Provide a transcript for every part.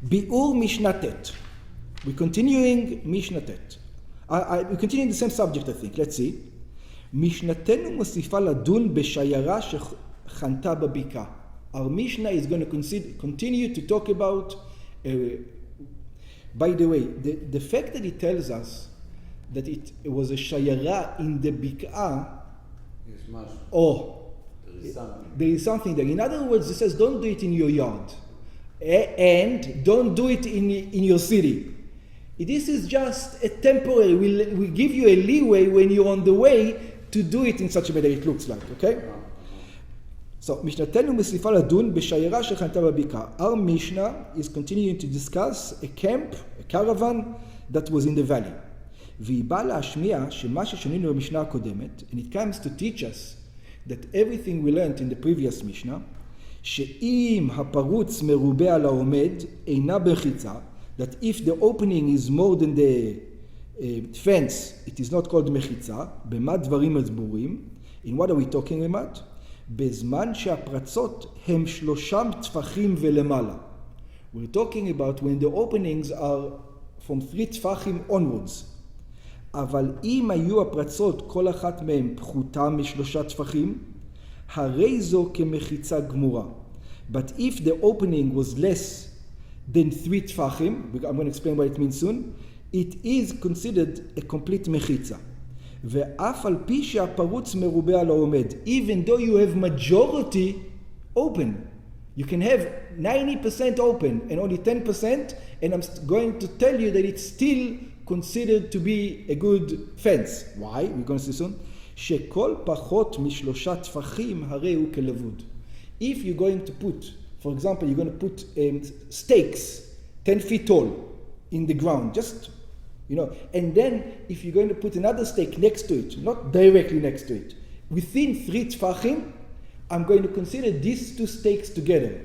Bi'ur Mishnah Tet. We're continuing Mishnah Tet. We're continuing the same subject, I think. Let's see. משנתנו מוסיפה לדון בשיירה שחנתה בבקעה. Our Mishnah is going to continue to talk about, by the way, the fact that it tells us that it was a shayara in the bik'ah, there is something there. In other words, it says don't do it in your yard and don't do it in your city. This is just a temporary, we give you a leeway when you're on the way to do it in such a way that it looks like, okay? So, משנתנו מוסיפה לדון בשיירה שחנתה בבקעה. Our Mishnah is continuing to discuss a camp, a caravan that was in the valley. והיא באה להשמיע שמה ששנינו במשנה הקודמת, and it comes to teach us that everything we learned in the previous Mishnah, שאם הפרוץ מרובה על העומד, אינה בחיצה, that if the opening is more than the fence, it is not called מחיצה. במה דברים הסבורים? In what are we talking about? בזמן שהפרצות הם 3 טפחים ולמעלה. We're talking about when the openings are from 3 טפחים onwards. אבל אם היו הפרצות כל אחת מהן פחותה מ3 טפחים, הרי זו כמחיצה גמורה. But if the opening was less than 3 טפחים, I'm going to explain what it means soon, it is considered a complete מחיצה. ואף על פי שהפרוץ מרובה על העומד, even though you have majority open, you can have 90% open and only 10%, and I'm going to tell you that it's still considered to be a good fence. Why? We're going to see soon. שכל פחות מ3 טפחים הרי הוא כלבוד. If you're going to put, for example, you're going to put stakes 10 feet tall in the ground, just and then if you're going to put another stake next to it, not directly next to it, within 3 tfachim, I'm going to consider these 2 stakes together.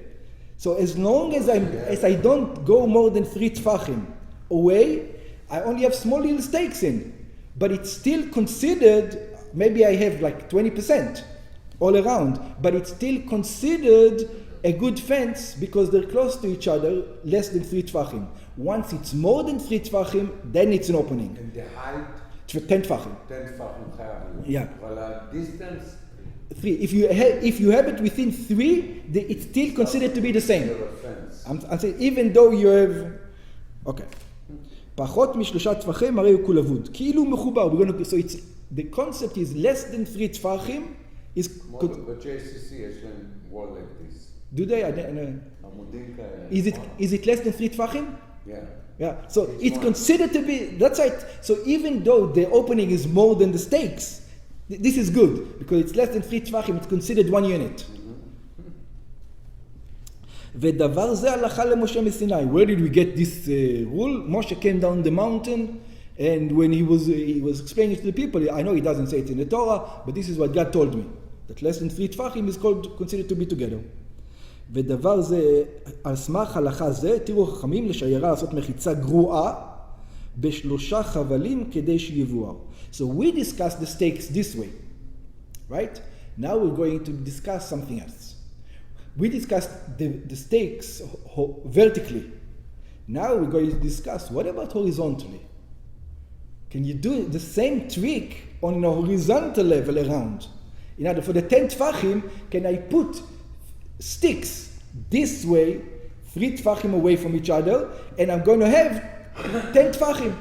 So as long as I don't go more than 3 tfachim away, I only have small little stakes in, but it's still considered, maybe I have like 20% all around, but it's still considered a good fence because they're close to each other, less than 3 tfachim. Once it's more than 3 tfachim, then it's an opening. And the height? 10 tfachim. 10 tfachim. Yeah. Well, distance? 3. If you have it within 3, it's still considered to be the same. I'm saying even though you have, okay. פחות מ3 טפחים הרי הוא כלבוד. כאילו מחובר. So it's, the concept is less than 3 tfachim is. ב-JCC יש להם wall like this. Do they? Is it less than 3 tfachim? Yeah. So it's considered to be, that's right. So even though the opening is more than the stakes, this is good because it's less than 3 tfachim, it's considered 1 unit. ודבר זה הלכה למשה מסיני. Where did we get this rule? Moshe came down the mountain, and when he was explaining it to the people, I know he doesn't say it in the Torah, but this is what God told me, that less than 3 tfachim is considered to be together. ודבר זה, על סמך הלכה זה, תראו חכמים לשיירה לעשות מחיצה גרועה ב3 חבלים כדי שיבואר. So we discussed the stakes this way, right? Now we're going to discuss something else. We discussed the stakes vertically. Now we're going to discuss, what about horizontally? Can you do the same trick on a horizontal level around? In other, for the 10 tfachim, can I put sticks this way, 3 tfachim away from each other, and I'm going to have 10 tfachim.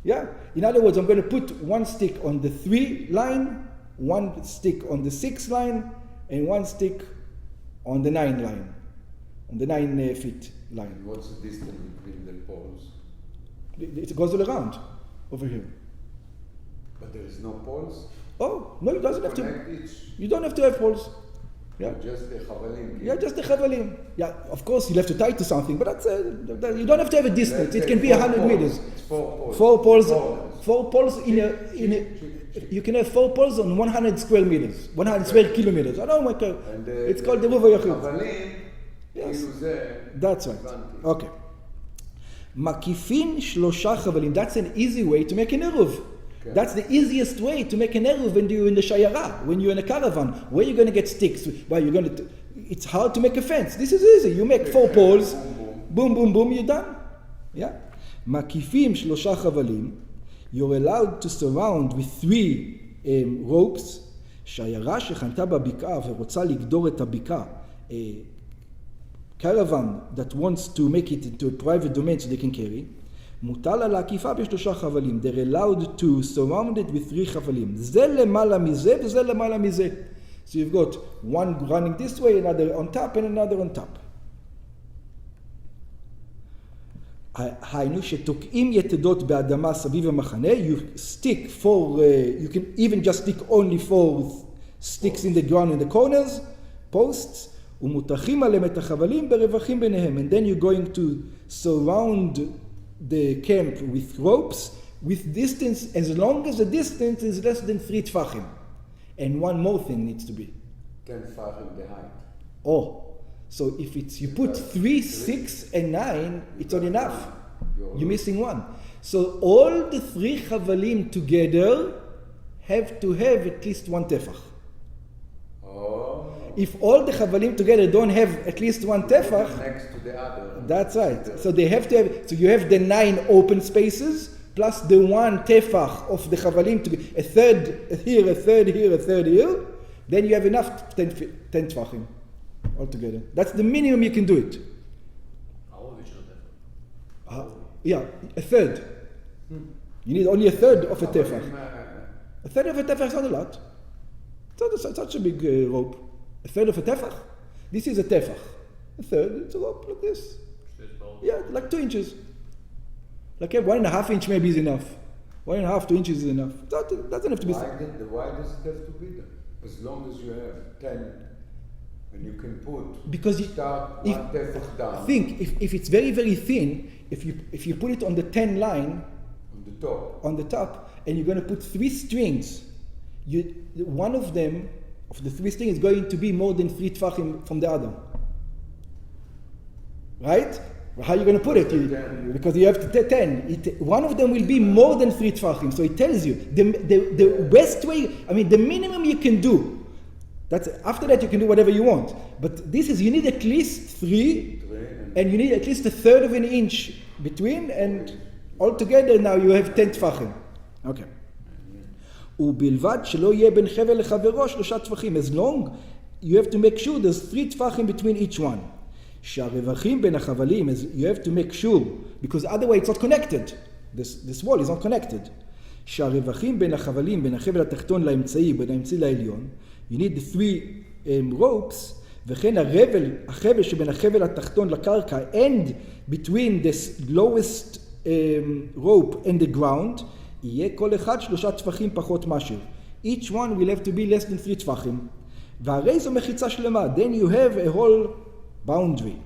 Yeah? In other words, I'm going to put 1 stick on the 3 line, 1 stick on the 6 line, and 1 stick on the 9 line, on the 9 feet line. What's the distance between the poles? It goes all around over here. But there is no poles? Oh, no, it doesn't have to. Each. You don't have to have poles. Yeah. Just the chavalim. Yeah, just the chavalim. Yeah, of course you'll have to tie it to something, but that's you don't have to have a distance. It can be 100 meters. It's 4 poles. 4 poles. 4 poles in a. You can have 4 poles on 100 square meters, 100 square kilometers. I don't know. It's called the Ruva Yachid. Chavalim. Yes. That's right. Okay. Makifin 3 chavalim. That's an easy way to make an eruv. Okay. That's the easiest way to make an eruv when you're in the shayara, when you're in a caravan. Where you're going to get sticks? Well, it's hard to make a fence. This is easy. You make 4 poles. boom, boom, boom, you're done. Yeah. Makifim shlosha chavalim. You're allowed to surround with 3 ropes. שהעיירה שחנתה בבקעה ורוצה לגדור את הבקעה, a caravan that wants to make it into a private domain so they can carry, מוטל על העקיפה ב3 חבלים. They're allowed to surround it with 3 חבלים. זה למעלה מזה וזה למעלה מזה. So you've got one running this way, another on top and another on top. היינו שתוקעים יתדות באדמה סביב המחנה, you stick you can even just stick only 4 sticks in the ground in the corners, posts, ומותחים עליהם את החבלים ברווחים ביניהם. And then you're going to surround the camp with ropes, with distance, as long as the distance is less than 3 tfachim. And one more thing needs to be. 10 tfachim the height. Oh. So if you put 3, 6, and 9, it's not enough. You're missing one. So all the 3 chavalim together have to have at least 1 tefach. Oh. If all the chavalim together don't have at least 1 tefach, next to the other. that's right. So they have to have. So you have the 9 open spaces plus the 1 tefach of the chavalim to be a third here, a third here, a third here. Then you have enough 10 tefachim. Altogether. That's the minimum you can do it. Yeah, a third. You need only a third of a tefach. A third of a tefach is not a lot. It's not such a big rope. A third of a tefach? This is a tefach. A third, it's a rope like this. Yeah, like 2 inches. Like 1.5 inch maybe is enough. 1.5, 2 inches is enough. It doesn't have to be. Why does it have to be there? As long as you have 10. And you can put because start one tefach down. Think if it's very very thin, if you put it on the 10 line on the top, and you're going to put 3 strings, one of them of the 3 strings is going to be more than 3 tefachim from the other. Right? How are you going to put it? Because you have 10. One of them will be more than 3 tefachim. So it tells you the best way. I mean, the minimum you can do. After that you can do whatever you want. But this is, you need at least 3, and you need at least 1/3 of an inch between, and altogether now you have 10 טפחים. Okay. ובלבד שלא יהיה בין חבל לחברו 3 טפחים. As long, you have to make sure there's 3 טפחים between each one. שהרווחים בין החבלים, you have to make sure, because otherwise it's not connected. This wall is not connected. שהרווחים בין החבלים, בין החבל התחתון לאמצעי, בין האמצעי לעליון, you need the 3 ropes, וכן החבל שבין החבל התחתון לקרקע, and between the lowest rope and the ground, יהיה כל אחד 3 טפחים פחות משהו. Each one will have to be less than 3 טפחים. והרי זו מחיצה שלמה. Then you have a whole boundary.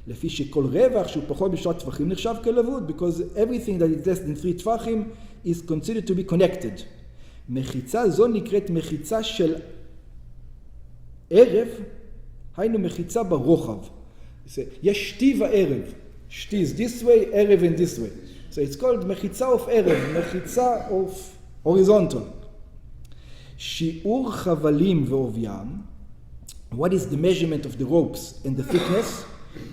לפי שכל רווח שהוא פחות ב3 טפחים נחשב כלבוד, because everything that is less than 3 טפחים is considered to be connected. מחיצה זו נקראת מחיצה של ערב, היינו מחיצה ברוחב. יש שתי וערב. שתי is this way, ערב in this way. So it's called מחיצה of ערב, מחיצה of horizontal. שיעור חבלים ועוביים, what is the measurement of the ropes and the thickness?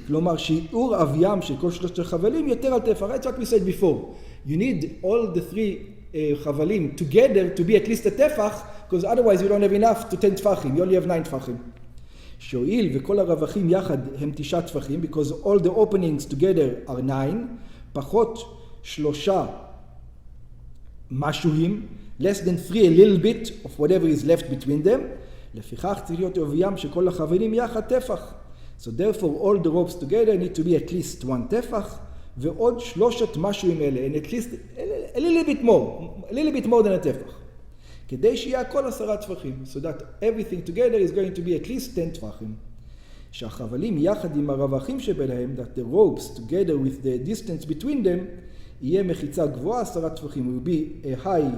כלומר, שיעור עביים של כל 3 חבלים יותר על טפח. That's what we said before. You need all the 3 חבלים together to be at least a טפח, because otherwise you don't have enough to 10 טפחים. You only have 9 טפחים. שהואיל וכל הרווחים יחד הם 9 טפחים, because all the openings together are 9, פחות 3 משוהים, less than 3 a little bit of whatever is left between them, לפיכך צריך להיות עוביים שכל החבלים יחד טפח. So therefore all the ropes together need to be at least 1 טפח, ועוד 3 משוהים אלה, and at least a little bit more than a טפח. כדי שיהיה הכל 10 טפחים, so that everything together is going to be at least 10 טפחים. שהחבלים יחד עם הרווחים שביניהם, that the ropes together with the distance between them, יהיה מחיצה גבוהה 10 טפחים, will be a high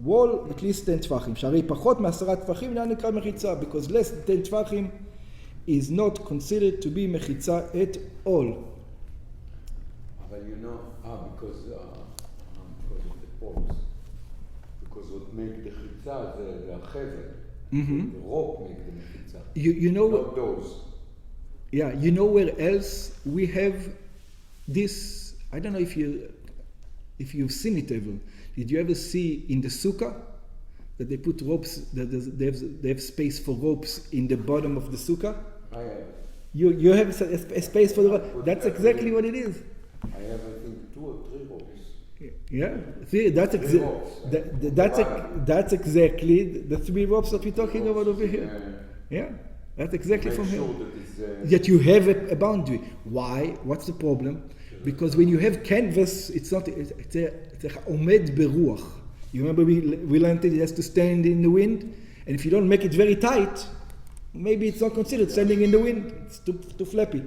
wall at least 10 טפחים. שהרי פחות מ10 טפחים נקרא מחיצה, because less than 10 טפחים is not considered to be מחיצה at all. אבל you know, because of the poles. Because what make the חיצה זה החבל. The rope make the מחיצה. You know, not those. Yeah, you know where else we have this, I don't know if you've seen it ever. Did you ever see in the sukkah that they put ropes, that they have space for ropes in the bottom of the sukkah? I have. You have a space for the rope. That's exactly what it is. I have, I think, 2 or 3 ropes. Yeah, see, that's exactly the 3 ropes that we're talking about over here. Yeah, that's exactly from here. That you have a boundary. Why? What's the problem? Because when you have canvas, it's a Moed beruach. You remember we learned it has to stand in the wind, and if you don't make it very tight, maybe it's not considered standing in the wind. It's too flappy.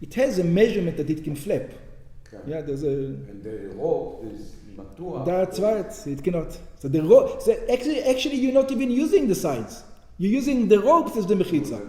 It has a measurement that it can flap. Okay. Yeah, there's and the rope is mature. That's right. It cannot. So the rope. So actually, you're not even using the sides. You're using the ropes as the mechitza.